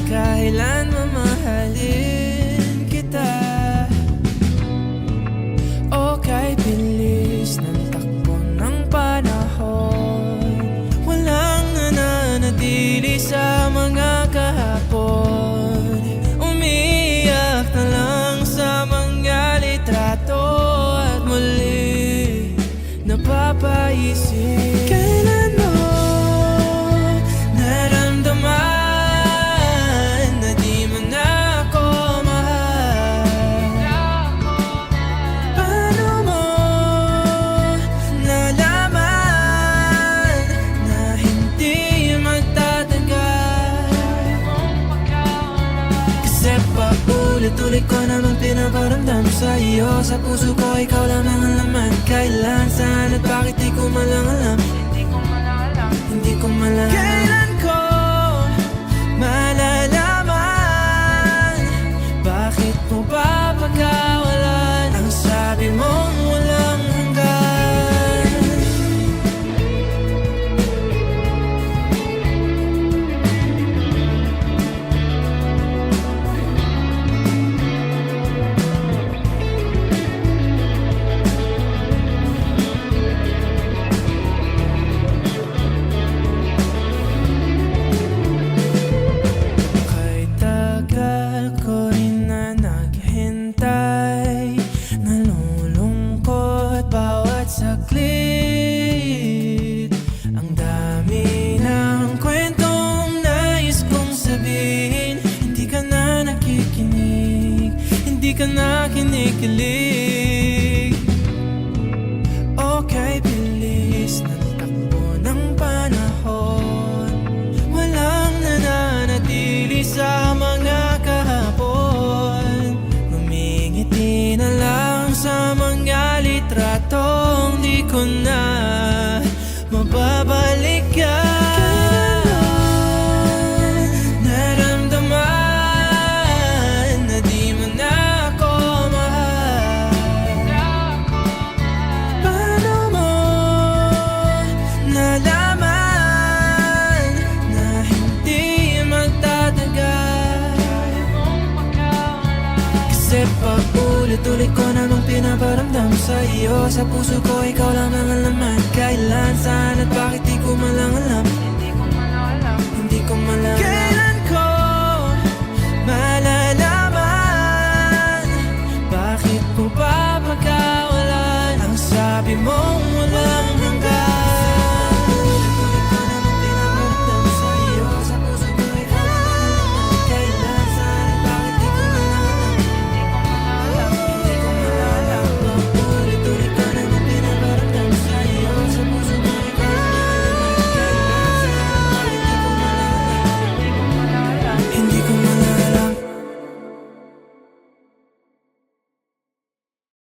kailan mamahalin kita. O kay bilis ng takbo ng panahon, walang nananatili sa mga kahapon. Umiiyak na lang sa mga litrato at muli napapaisip, kailan mo naramdaman na di mo na ako mahal? Paano mo nalaman na hindi magtatagal? Kasi paulit-ulit ko naman pinaparamdam sa iyo. Sa puso ko ikaw lang ang laman. Kailan, saan at bakit di ko malang alam. Hindi ko malang kailan ko malalaman. Bakit mo ba pagkawalan ang sabi mong walang hanggan? Kay tagal ko rin na naghintay, nalulungkot bawat saglit. Ang dami ng kwentong nais kong sabihin, hindi ka na nakikinig, hindi ka na kinikilig. Okay, bilis ng takbo ng panahon, walang nananatili sa mga kahapon. Ngumingiti na lang sa mga litratong di ko na mababalikan. Naramdaman na di mo na ako mahal. Paano mo nalaman na hindi magtatagal? Kasi paulit-ulit ko namang pinaparamdam sa iyo. Sa puso ko ikaw lang ang laman. Kailan, saan at bakit di ko malang alam.